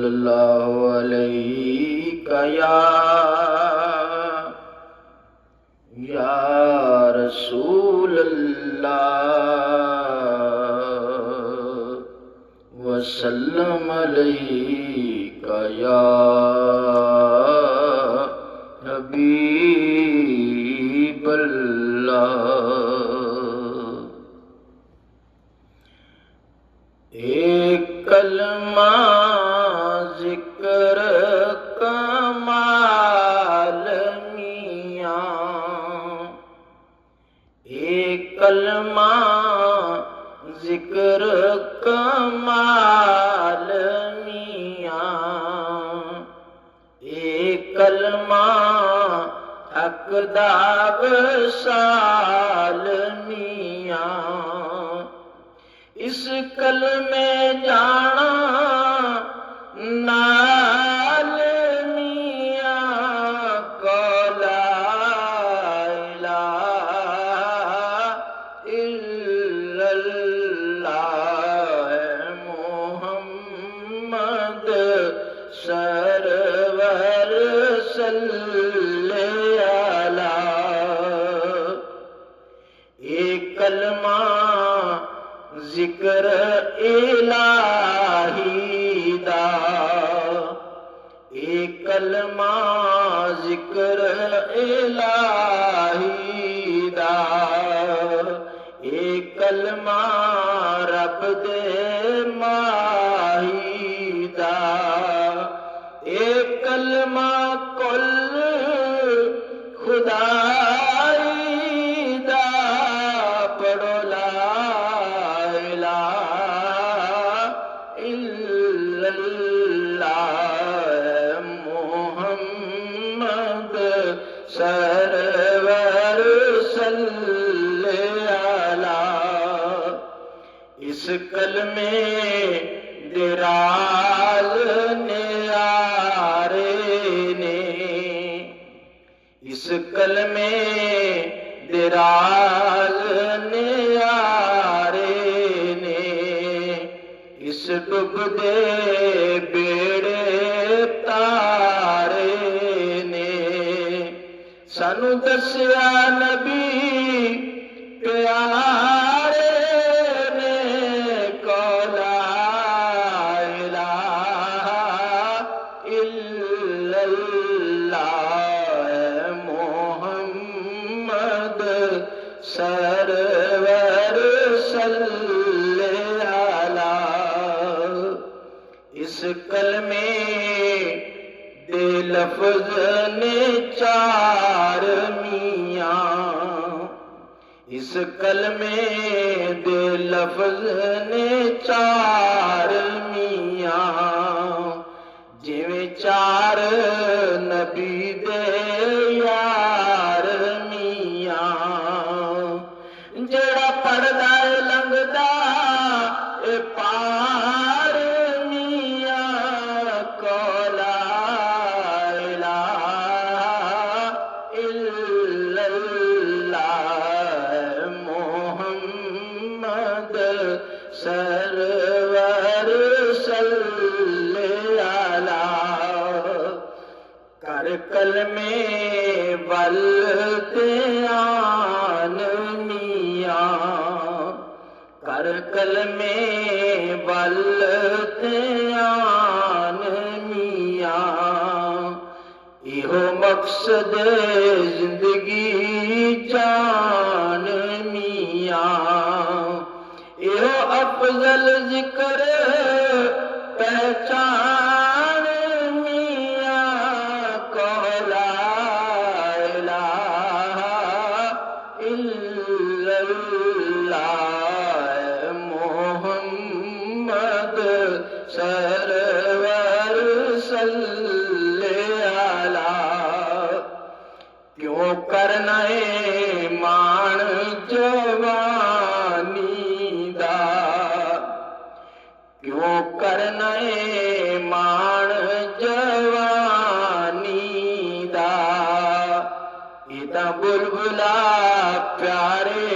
اللہ علیہ یا رسول اللہ وسلم علیہ یا حبیب اللہ۔ ایک کلمہ ذکر کمال میاں، ایک کلمہ ذکر کمال میاں، ایک کلمہ حق دا وصال میاں، اس کلمے جانا نال میاں کو لا الہ الا اللہ محمد سرور صلی علیہ۔ ایک کلمہ ذکر الہی دا، ایک کلمہ ذکر الہی دا، ایک کلمہ رب دے ماہی دا، ایک کلمہ کل خدائی دا، پڑھو لا سرور صلی علیہ۔ اس کلمے دراز نیارے نے، اس کلمے دراز نیارے نے، اس ڈب دے بیڑے تارے نے، سانو دسیا نبی پیارے نے، کو لا الہ الا اللہ محمد سرور صلی علیہ۔ اس کلمے دے لفظ نے چار میاں، اس کلمے دے لفظ نے چار میاں، جویں چار نبی دے یار میاں، جڑا پڑھدا لنگدا اے پار میاں، کو لا الہ الا اللہ محمد سرور صلی علیہ۔ کر کلمے ول دھیان میاں، کر کلمے ول دھیان میاں، ایہو مقصد زندگی جان میاں، ایہو افضل ذکر پہچان میاں، کو لا الہ الا اللہ محمد سرور صلی علیہ۔ کیوں کرنا ہے مان جوانی دا، کیوں کرنا ہے مان جوانی دا، ایدہ بلبلا پیارے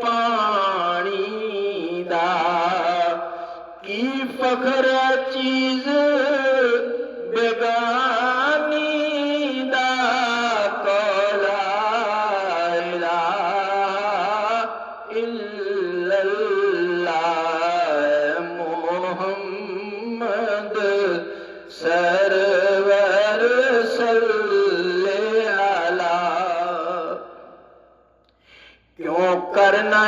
پانی دا، کی فخر چیز سرور صلی علی کیوں کرنا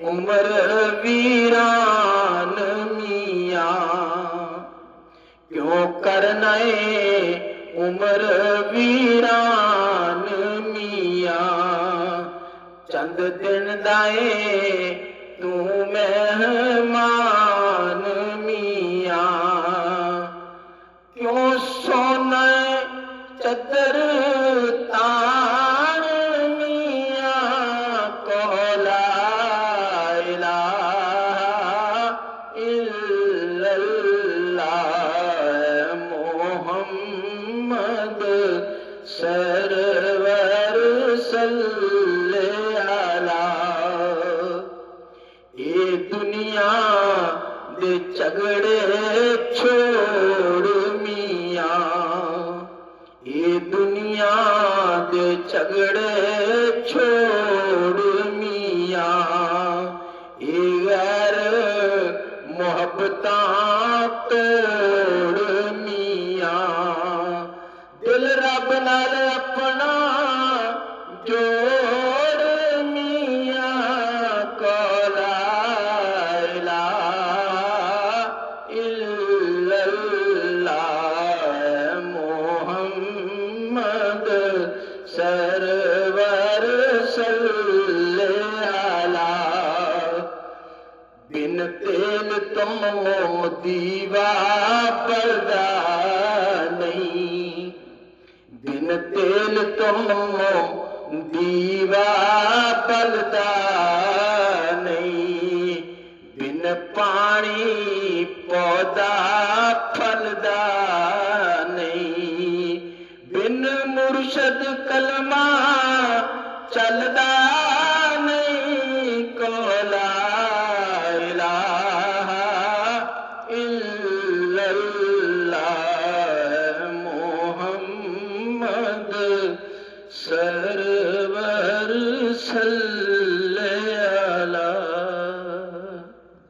عمر ویران میاں کیوں کرنا عمر ویران میاں چند دن دائیں تو مہمان میاں کیوں سونا چادر تان میاں کو لا الہ الا اللہ محمد سرور صلی علی اے دنیا دے جھگڑے چھوڑ میاں اے دنیا دے جھگڑے چھوڑ میاں اے غیر محبتاں توڑ میاں دل رب نال اپنا جوڑ میاں کو لا الہ الا اللہ محمد سرور صلی علی بن تیل تم دیوا پردہ نہیں بن تیل تم دیوا پردہ نہیں بن پانی پودا پھلدا نہیں بن مرشد کلمہ چلدا